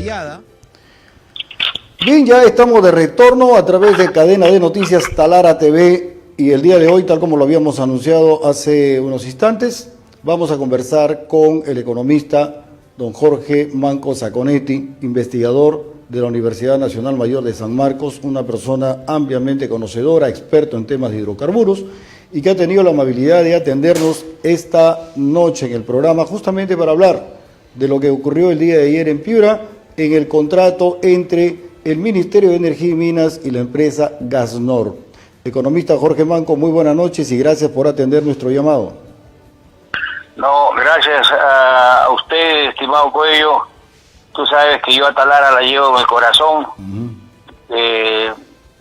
detallada. Bien, ya estamos de retorno a través de Cadena de Noticias Talara TV y el día de hoy, tal como lo habíamos anunciado hace unos instantes, vamos a conversar con el economista don Jorge Manco Saconetti, investigador de la Universidad Nacional Mayor de San Marcos, una persona ampliamente conocedora, experto en temas de hidrocarburos y que ha tenido la amabilidad de atendernos esta noche en el programa justamente para hablar de lo que ocurrió el día de ayer en Piura en el contrato entre el Ministerio de Energía y Minas y la empresa Gasnor. Economista Jorge Manco, muy buenas noches y gracias por atender nuestro llamado. No, gracias a usted, estimado Cuello. Tú sabes que yo a Talara la llevo en el corazón.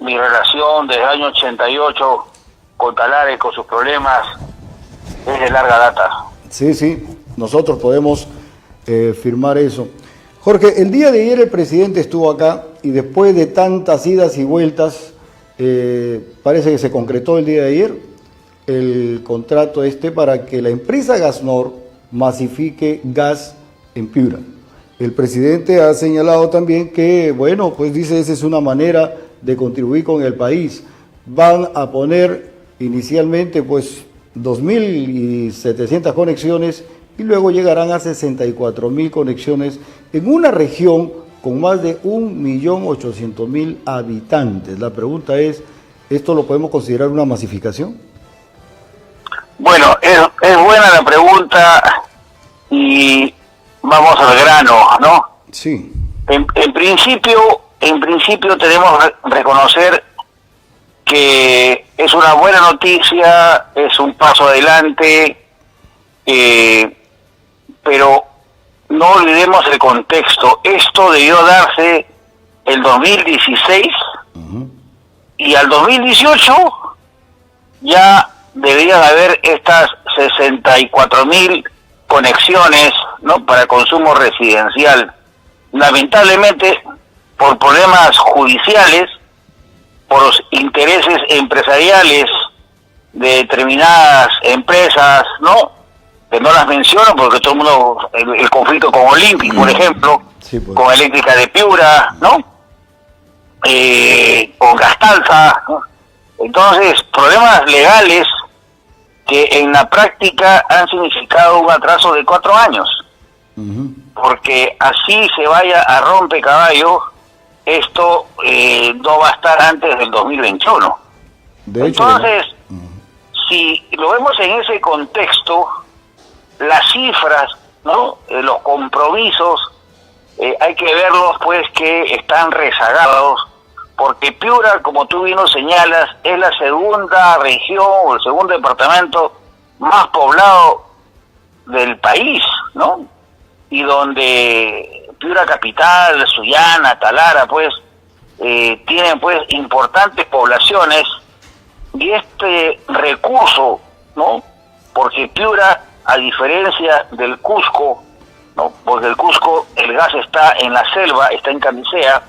Mi relación desde el año 88 con Talara y con sus problemas es de larga data. Sí, nosotros podemos firmar eso. Jorge, el día de ayer el presidente estuvo acá y después de tantas idas y vueltas, parece que se concretó el día de ayer el contrato para que la empresa Gasnor masifique gas en Piura. El presidente ha señalado también que, bueno, pues dice, esa es una manera de contribuir con el país. Van a poner inicialmente pues 2.700 conexiones y luego llegarán a 64.000 conexiones en una región con más de 1.800.000 habitantes. La pregunta es, ¿esto lo podemos considerar una masificación? Bueno, es buena la pregunta y vamos al grano, ¿no? Sí. En principio tenemos que reconocer que es una buena noticia, es un paso adelante, pero no olvidemos el contexto. Esto debió darse el 2016 y al 2018 ya deberían haber estas 64.000 conexiones, ¿no?, para consumo residencial. Lamentablemente, por problemas judiciales, por los intereses empresariales de determinadas empresas, ¿no?, que no las menciono porque todo el mundo, el conflicto con Olympic, por ejemplo, sí, pues, con Eléctrica de Piura, ¿no?, con Gastalsa, ¿no? Entonces, problemas legales que en la práctica han significado un atraso de 4 años. Porque así se vaya a rompecaballo, esto no va a estar antes del 2021. De hecho, entonces, si lo vemos en ese contexto, las cifras, ¿no?, los compromisos, hay que verlos pues que están rezagados, porque Piura, como tú bien lo señalas, es la segunda región o el segundo departamento más poblado del país, ¿no? Y donde Piura capital, Sullana, Talara, pues, tienen pues importantes poblaciones, y este recurso, ¿no?, porque Piura, a diferencia del Cusco, ¿no?, porque el Cusco, el gas está en la selva, está en Camisea,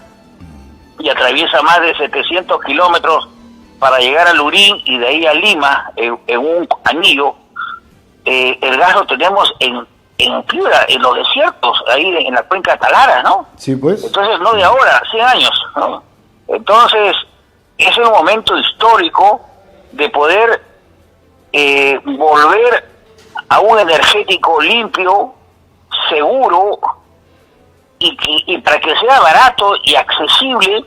y atraviesa más de 700 kilómetros para llegar a Lurín y de ahí a Lima en un anillo. El gas lo tenemos en Piura, en los desiertos, ahí en la cuenca de Talara, ¿no? Sí, pues. Entonces, no de ahora, 100 años, ¿no? Entonces, es un momento histórico de poder volver a un energético limpio, seguro, y para que sea barato y accesible,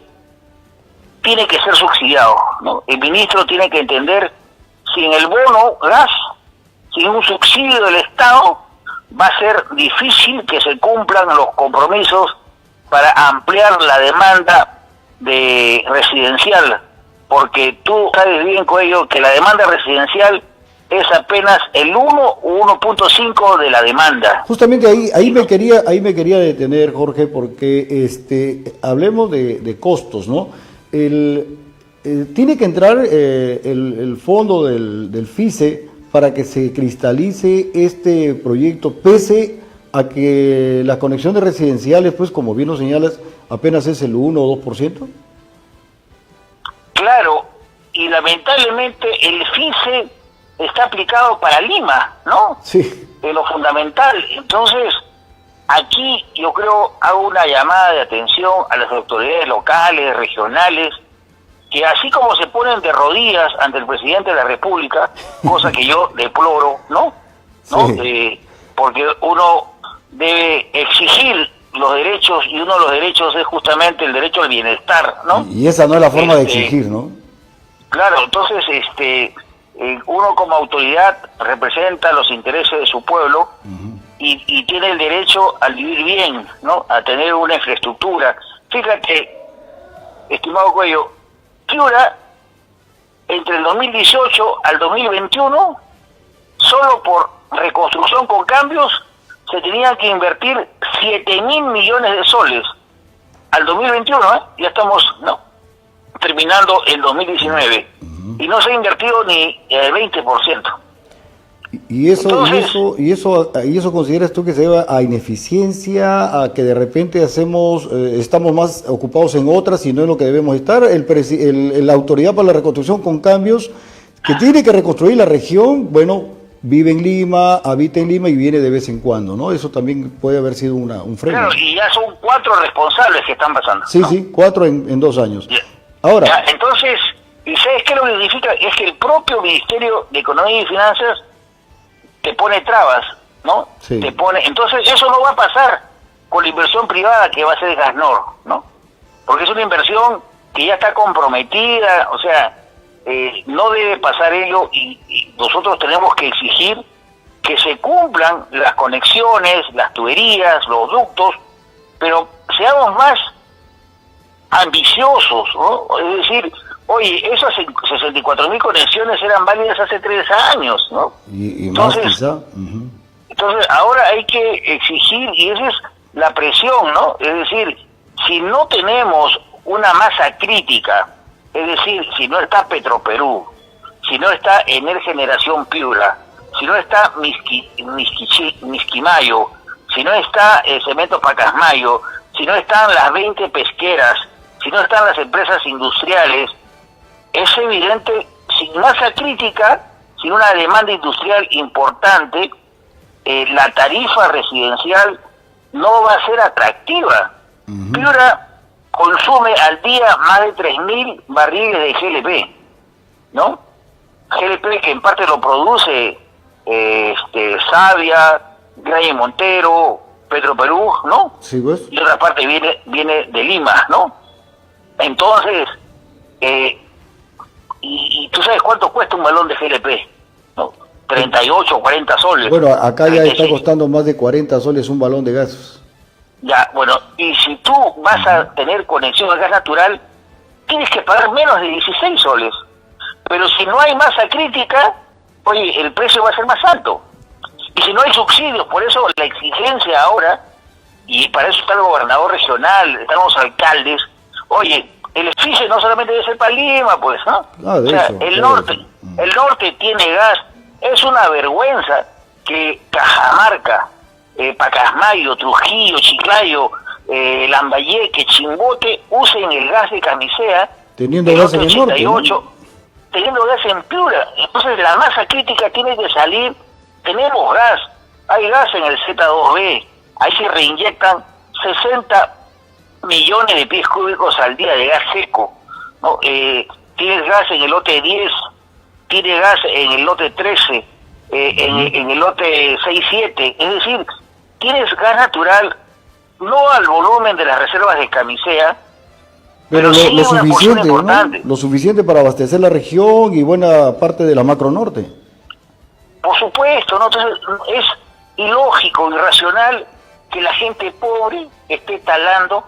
tiene que ser subsidiado, ¿no? El ministro tiene que entender, sin el bono gas, sin un subsidio del Estado, va a ser difícil que se cumplan los compromisos para ampliar la demanda de residencial, porque tú sabes bien, Cuello, que la demanda residencial es apenas el 1 o 1.5 de la demanda. Justamente ahí me quería detener, Jorge, porque hablemos de costos, ¿no? Tiene que entrar el fondo del FICE para que se cristalice este proyecto, pese a que las conexiones residenciales, pues como bien lo señalas, apenas es el 1 o 2%. Claro, y lamentablemente el FICE está aplicado para Lima, ¿no? Sí. En lo fundamental. Entonces, aquí yo creo hago una llamada de atención a las autoridades locales, regionales, que así como se ponen de rodillas ante el presidente de la República, cosa que yo deploro, ¿no? Sí. Porque uno debe exigir los derechos, y uno de los derechos es justamente el derecho al bienestar, ¿no? Y esa no es la forma de exigir, ¿no? Claro, entonces uno como autoridad representa los intereses de su pueblo y tiene el derecho a vivir bien, ¿no? A tener una infraestructura. Fíjate, estimado Cuello, Piura, entre el 2018 al 2021, solo por reconstrucción con cambios, se tenían que invertir 7.000 millones de soles. Al 2021, ya estamos terminando el 2019, y no se ha invertido ni el 20%. ¿Y eso consideras tú que se deba a ineficiencia, a que de repente estamos más ocupados en otras y no en lo que debemos estar? La Autoridad para la Reconstrucción con Cambios, que tiene que reconstruir la región, bueno, vive en Lima, habita en Lima y viene de vez en cuando, ¿no? Eso también puede haber sido un freno. Claro, y ya son 4 responsables que están pasando. Sí, sí, 4 en 2 años. Ya. Ahora. Ya, entonces, ¿y sabes qué lo que significa? Es que el propio Ministerio de Economía y Finanzas te pone trabas, ¿no? Sí. Entonces eso no va a pasar con la inversión privada que va a ser Gasnor, ¿no? Porque es una inversión que ya está comprometida, o sea, no debe pasar ello, y nosotros tenemos que exigir que se cumplan las conexiones, las tuberías, los ductos, pero seamos más ambiciosos, ¿no? Es decir, oye, esas 64.000 conexiones eran válidas hace 3 años, ¿no? Y entonces, más quizá. Entonces, ahora hay que exigir, y esa es la presión, ¿no? Es decir, si no tenemos una masa crítica, es decir, si no está Petroperú, si no está Energeneración Piura, si no está Misquimayo, si no está Cemento Pacasmayo, si no están las 20 pesqueras, si no están las empresas industriales, es evidente, sin masa crítica, sin una demanda industrial importante, la tarifa residencial no va a ser atractiva. Piura consume al día más de 3.000 barriles de GLP, ¿no? GLP que en parte lo produce Savia, Graya Montero, Petroperú, ¿no? Sí, pues. Y otra parte viene de Lima, ¿no? Entonces, y tú sabes cuánto cuesta un balón de GLP, ¿no? 38 o 40 soles. Bueno, acá ya está costando más de 40 soles un balón de gas. Ya, bueno, y si tú vas a tener conexión a gas natural, tienes que pagar menos de 16 soles. Pero si no hay masa crítica, oye, el precio va a ser más alto. Y si no hay subsidios, por eso la exigencia ahora, y para eso está el gobernador regional, están los alcaldes, oye, el EFICE no solamente debe ser para Lima, pues, ¿no? O sea, el norte tiene gas. Es una vergüenza que Cajamarca, Pacasmayo, Trujillo, Chiclayo, Lambayeque, Chimbote usen el gas de Camisea, teniendo gas en el norte, ¿no? Teniendo gas en Piura. Entonces la masa crítica tiene que salir. Tenemos gas, hay gas en el Z2B, ahí se reinyectan 60 millones de pies cúbicos al día de gas seco, ¿no? Tienes gas en el lote 10, tienes gas en el lote 13, en el lote 6-7, es decir, tienes gas natural, no al volumen de las reservas de Camisea, pero sí lo una suficiente, importante, ¿no? Lo suficiente para abastecer la región y buena parte de la macro norte. Por supuesto, ¿no? Entonces es ilógico, irracional que la gente pobre esté talando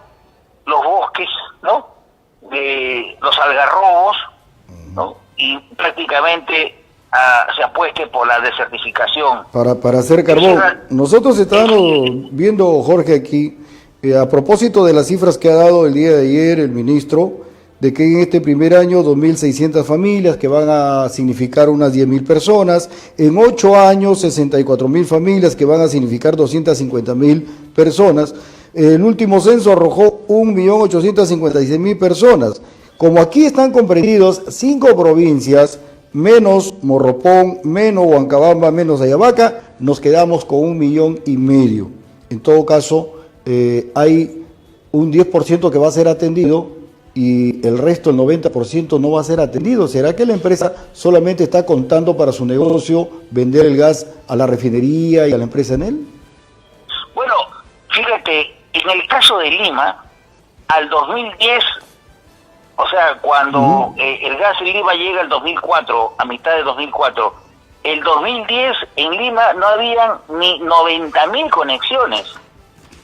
los bosques, ¿no? De los algarrobos, ¿no? Y prácticamente se apueste por la desertificación. Para hacer carbón. Nosotros estábamos viendo, Jorge, aquí, a propósito de las cifras que ha dado el día de ayer el ministro, de que en este primer año 2.600 familias, que van a significar unas 10.000 personas, en 8 años 64.000 familias, que van a significar 250.000 personas. El último censo arrojó 1.856.000 personas. Como aquí están comprendidos 5 provincias, menos Morropón, menos Huancabamba, menos Ayabaca, nos quedamos con 1,5 millones. en todo caso, hay un 10% que va a ser atendido y el resto, el 90%, no va a ser atendido. ¿Será que la empresa solamente está contando para su negocio vender el gas a la refinería y a la empresa en él? Bueno, fíjate, en el caso de Lima, al 2010, o sea, cuando el gas en Lima llega al 2004, a mitad de 2004, el 2010 en Lima no habían ni 90.000 conexiones,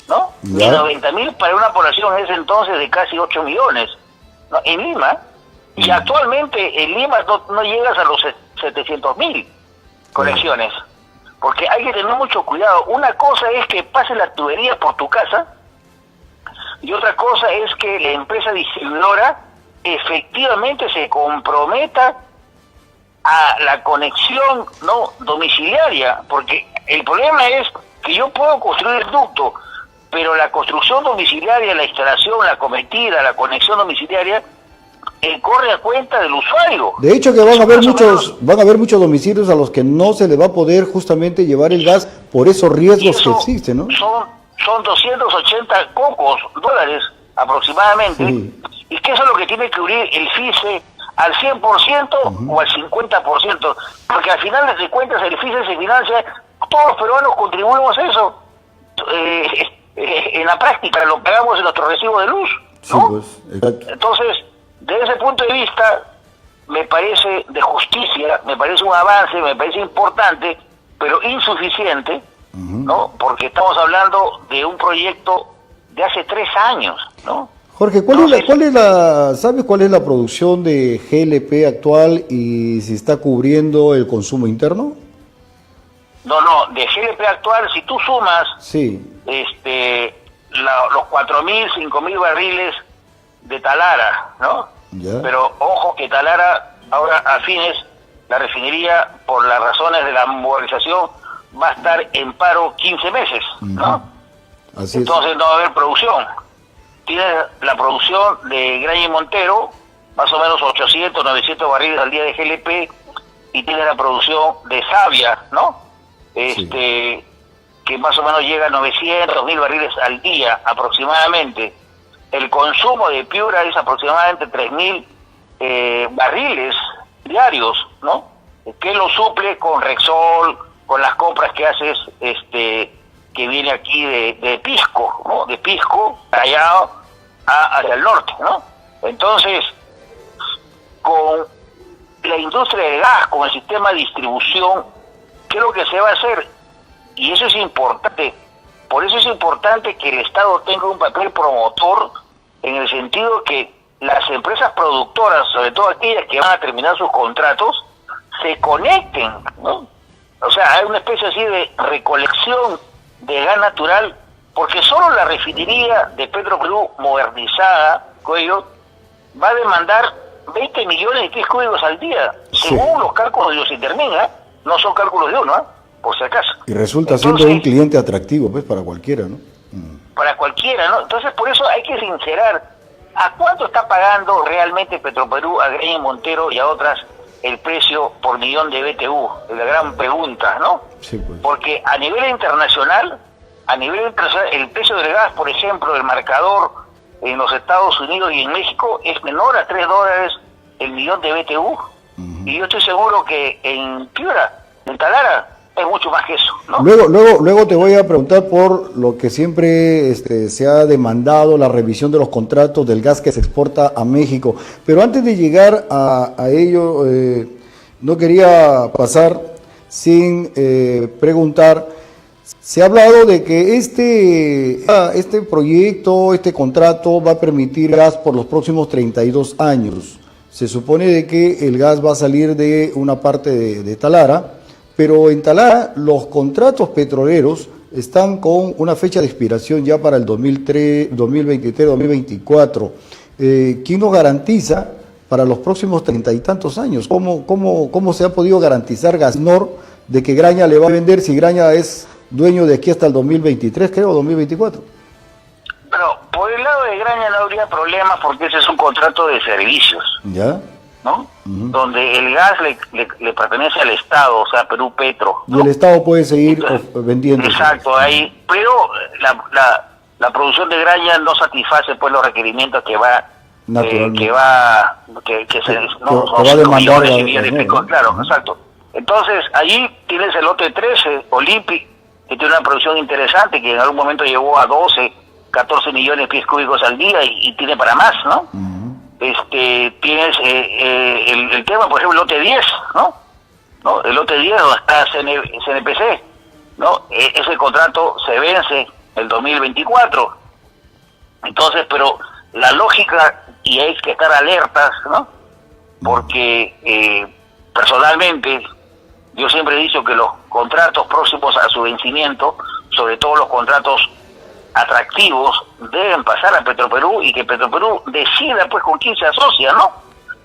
¿no? Ya. Ni 90.000 para una población en ese entonces de casi 8 millones, ¿no? En Lima, y actualmente en Lima no llegas a los 700.000 conexiones, porque hay que tener mucho cuidado. Una cosa es que pase la tubería por tu casa, y otra cosa es que la empresa distribuidora efectivamente se comprometa a la conexión no domiciliaria, porque el problema es que yo puedo construir el ducto, pero la construcción domiciliaria, la instalación, la cometida, la conexión domiciliaria, corre a cuenta del usuario. De hecho que van a haber muchos domicilios a los que no se les va a poder justamente llevar el gas por esos riesgos que existen, ¿no? Son 280 pocos dólares aproximadamente, y que eso es lo que tiene que cubrir el FICE al 100% o al 50%, porque al final de cuentas el FICE se financia, todos los peruanos contribuimos a eso, en la práctica lo pagamos en nuestro recibo de luz, ¿no? Sí, pues, exacto. Entonces, desde ese punto de vista, me parece de justicia, me parece un avance, me parece importante, pero insuficiente, ¿no? Porque estamos hablando de un proyecto de hace 3 años, ¿no? Jorge, ¿sabes cuál es la producción de GLP actual y si está cubriendo el consumo interno? No, de GLP actual, si tú sumas Sí. los 4.000, 5.000 barriles de Talara, ¿no? Ya. Pero ojo que Talara, ahora a fines, la refinería, por las razones de la movilización, va a estar en paro 15 meses, ¿no? Así Entonces no va a haber producción. Tiene la producción de Graña y Montero, más o menos 800, 900 barriles al día de GLP, y tiene la producción de Savia, ¿no? Que más o menos llega a 900, 1000 barriles al día aproximadamente. El consumo de Piura es aproximadamente 3.000 barriles diarios, ¿no? Que lo suple con Rexol, con las compras que haces, que viene aquí de Pisco, ¿no? De Pisco, Callao, hacia el norte, ¿no? Entonces, con la industria del gas, con el sistema de distribución, ¿qué es lo que se va a hacer? Y eso es importante. Por eso es importante que el Estado tenga un papel promotor, en el sentido que las empresas productoras, sobre todo aquellas que van a terminar sus contratos, se conecten, ¿no? O sea, hay una especie así de recolección de gas natural, porque solo la refinería de Petroperú modernizada, Cuello, va a demandar 20 millones de pies cúbicos al día, según los cálculos de Yosintermin, no son cálculos de uno, por si acaso. Y resulta siendo un cliente atractivo, pues, para cualquiera, ¿no? Para cualquiera, ¿no? Entonces, por eso hay que sincerar a cuánto está pagando realmente Petroperú, a Graña y Montero y a otras el precio por millón de BTU, es la gran pregunta, ¿no? Sí, pues. Porque a nivel internacional, el precio del gas, por ejemplo, el marcador en los Estados Unidos y en México es menor a $3 el millón de BTU, y yo estoy seguro que en Piura, en Talara, es mucho más que eso, ¿no? Luego te voy a preguntar por lo que siempre se ha demandado, la revisión de los contratos del gas que se exporta a México. Pero antes de llegar a ello, no quería pasar sin preguntar. Se ha hablado de que este proyecto, este contrato va a permitir gas por los próximos 32 años. Se supone de que el gas va a salir de una parte de Talara, pero en Talara los contratos petroleros están con una fecha de expiración ya para el 2023, 2024. ¿Quién nos garantiza para los próximos 30 y tantos años? ¿Cómo se ha podido garantizar Gasnor de que Graña le va a vender si Graña es dueño de aquí hasta el 2023, creo, 2024? Pero por el lado de Graña no habría problemas porque ese es un contrato de servicios. ¿Ya? ¿no? Donde el gas le pertenece al Estado, o sea, Perú Petro, ¿no? Y el Estado puede seguir vendiendo. Exacto, ahí, pero la producción de graña no satisface pues los requerimientos que va a demandar claro, exacto. Entonces, allí tienes el lote 13, Olympic, que tiene una producción interesante, que en algún momento llegó a 12, 14 millones de pies cúbicos al día y tiene para más, ¿no? Tienes el tema, por ejemplo, el lote 10, ¿no? El lote 10 donde está CNPC, ¿no? Ese contrato se vence el 2024. Entonces, pero la lógica, y hay que estar alertas, ¿no? Porque personalmente yo siempre he dicho que los contratos próximos a su vencimiento, sobre todo los contratos atractivos, deben pasar a Petroperú y que Petroperú decida pues con quién se asocia, ¿no?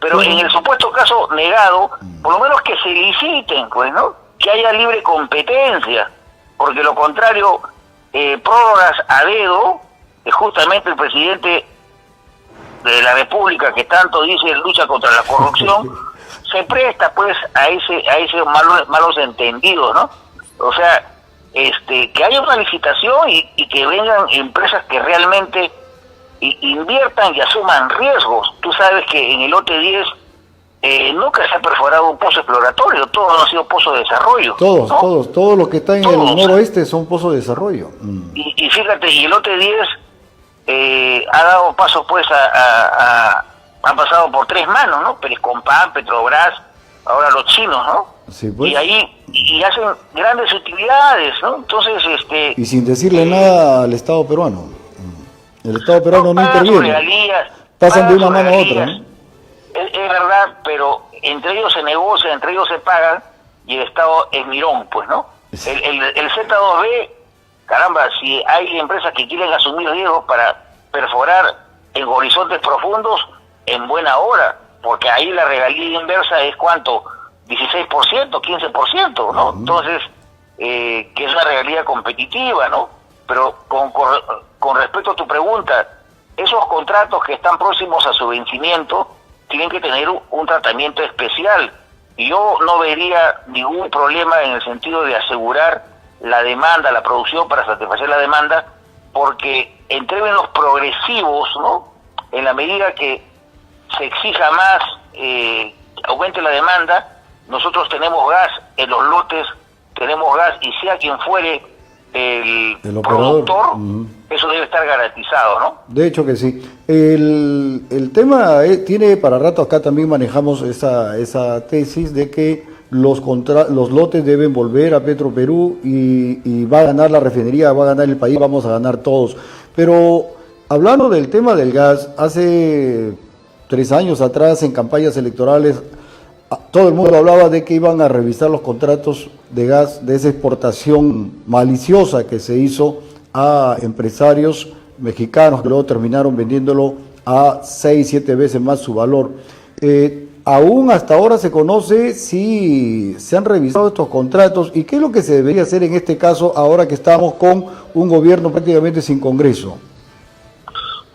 Pero en el supuesto caso negado, por lo menos que se liciten, pues, ¿no? Que haya libre competencia, porque lo contrario, prórrogas a dedo, que justamente el presidente de la República, que tanto dice lucha contra la corrupción, se presta pues a ese malos entendidos, ¿no? O sea, que haya una licitación y que vengan empresas que realmente inviertan y asuman riesgos. Tú sabes que en el lote 10 nunca se ha perforado un pozo exploratorio, todos han sido pozos de desarrollo. Todos los que están en el noroeste son pozos de desarrollo. Y fíjate, y el lote 10 ha dado paso pues han pasado por 3 manos, ¿no? Perescompan, Petrobras, ahora los chinos, ¿no? Sí, pues. Y ahí hacen grandes utilidades, ¿no? Entonces, y sin decirle nada al Estado peruano. El Estado peruano no interviene. Regalías, pasan de una mano a otra, ¿no? Es verdad, pero entre ellos se negocia, entre ellos se pagan, y el Estado es mirón, pues, ¿no? El Z2B, caramba, si hay empresas que quieren asumir riesgos para perforar en horizontes profundos, en buena hora, porque ahí la regalía inversa es ¿cuánto? 16%, 15%, ¿no? Entonces, que es una regalía competitiva, ¿no? Pero con respecto a tu pregunta, esos contratos que están próximos a su vencimiento tienen que tener un tratamiento especial. Y yo no vería ningún problema en el sentido de asegurar la demanda, la producción para satisfacer la demanda, porque en términos progresivos, ¿no? En la medida que se exija más, aumente la demanda, nosotros tenemos gas en los lotes, tenemos gas, y sea quien fuere el productor, eso debe estar garantizado, ¿no? De hecho que sí. El tema tiene para rato, acá también manejamos esa tesis de que los lotes deben volver a Petroperú y va a ganar la refinería, va a ganar el país, vamos a ganar todos. Pero hablando del tema del gas, hace 3 años atrás en campañas electorales todo el mundo hablaba de que iban a revisar los contratos de gas, de esa exportación maliciosa que se hizo a empresarios mexicanos que luego terminaron vendiéndolo a 6, 7 veces más su valor. Aún hasta ahora se conoce si se han revisado estos contratos y qué es lo que se debería hacer en este caso ahora que estamos con un gobierno prácticamente sin Congreso.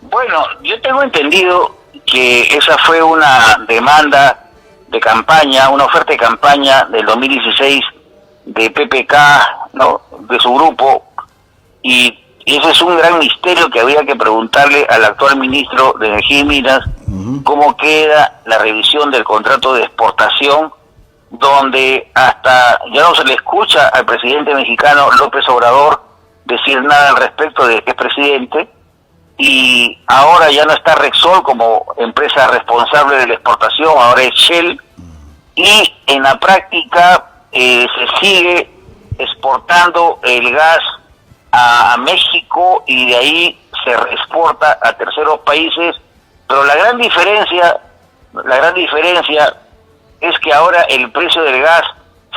Bueno, yo tengo entendido que esa fue una demanda de campaña, una oferta de campaña del 2016 de PPK, ¿no? De su grupo, y ese es un gran misterio que habría que preguntarle al actual ministro de Energía y Minas, cómo queda la revisión del contrato de exportación, donde hasta ya no se le escucha al presidente mexicano López Obrador decir nada al respecto de que es presidente, y ahora ya no está Repsol como empresa responsable de la exportación, ahora es Shell, y en la práctica se sigue exportando el gas a México y de ahí se reexporta a terceros países, pero la gran diferencia es que ahora el precio del gas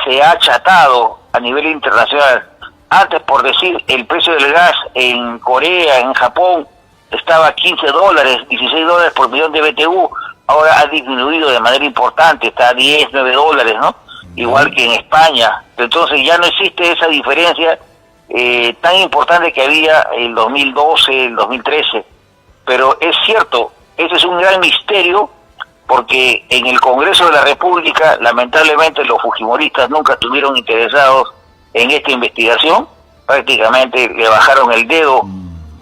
se ha achatado a nivel internacional. Antes, por decir, el precio del gas en Corea, en Japón, estaba a $15, $16 por millón de BTU, ahora ha disminuido de manera importante, está a $10, $9, ¿no? Igual que en España. Entonces ya no existe esa diferencia tan importante que había el 2012, el 2013. Pero es cierto, ese es un gran misterio, porque en el Congreso de la República, lamentablemente, los fujimoristas nunca estuvieron interesados en esta investigación, prácticamente le bajaron el dedo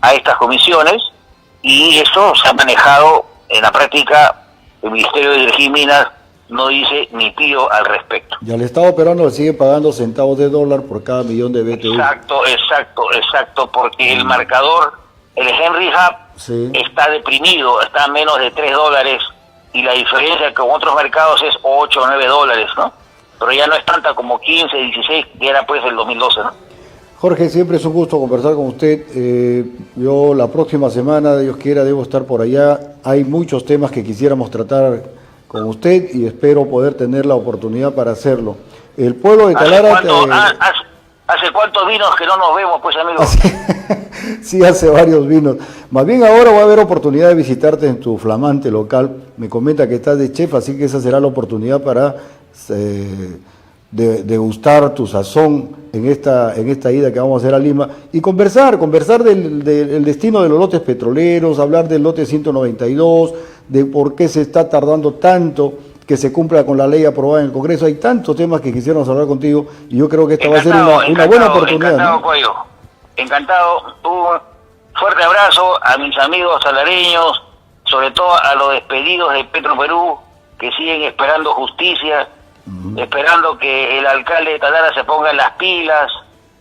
a estas comisiones, y eso se ha manejado en la práctica. El Ministerio de Energía y Minas no dice ni pío al respecto. Y al Estado peruano le sigue pagando centavos de dólar por cada millón de BTU. Exacto, porque el marcador, el Henry Hub, sí, está deprimido, está a menos de $3, y la diferencia con otros mercados es 8 o 9 dólares, ¿no? Pero ya no es tanta como 15, 16, que era pues el 2012, ¿no? Jorge, siempre es un gusto conversar con usted. Yo la próxima semana, Dios quiera, debo estar por allá. Hay muchos temas que quisiéramos tratar con usted y espero poder tener la oportunidad para hacerlo. El pueblo de Talara... ¿Hace cuántos vinos que no nos vemos, pues, amigo? Sí, hace varios vinos. Más bien ahora va a haber oportunidad de visitarte en tu flamante local. Me comenta que estás de chef, así que esa será la oportunidad para degustar tu sazón en esta ida que vamos a hacer a Lima y conversar del destino de los lotes petroleros, hablar del lote 192, de por qué se está tardando tanto que se cumpla con la ley aprobada en el Congreso. Hay tantos temas que quisiéramos hablar contigo y yo creo que esta va a ser una buena oportunidad. Encantado, ¿no? Cuello. Encantado. Un fuerte abrazo a mis amigos talareños, sobre todo a los despedidos de Petro Perú, que siguen esperando justicia, esperando que el alcalde de Talara se ponga en las pilas,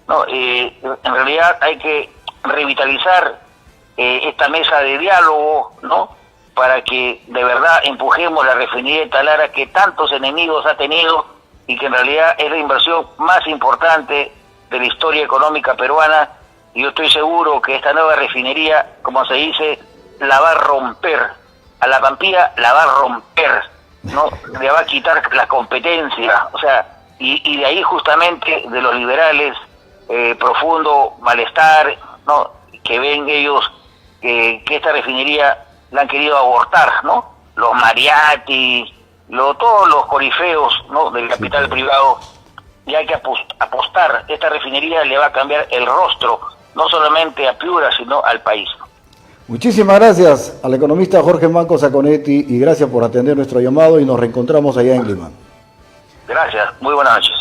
¿no? En realidad hay que revitalizar esta mesa de diálogo, ¿no?, para que de verdad empujemos la refinería de Talara, que tantos enemigos ha tenido y que en realidad es la inversión más importante de la historia económica peruana. Y yo estoy seguro que esta nueva refinería, como se dice, la va a romper. A la Pampilla la va a romper, ¿no? Le va a quitar la competencia. O sea, y de ahí justamente de los liberales, profundo malestar, ¿no?, que ven ellos que esta refinería la han querido abortar, ¿no? Los Mariatti, todos los corifeos, ¿no?, del capital privado. Y hay que apostar. Esta refinería le va a cambiar el rostro, no solamente a Piura, sino al país. Muchísimas gracias al economista Jorge Manco Saconetti y gracias por atender nuestro llamado y nos reencontramos allá en Lima. Gracias, muy buenas noches.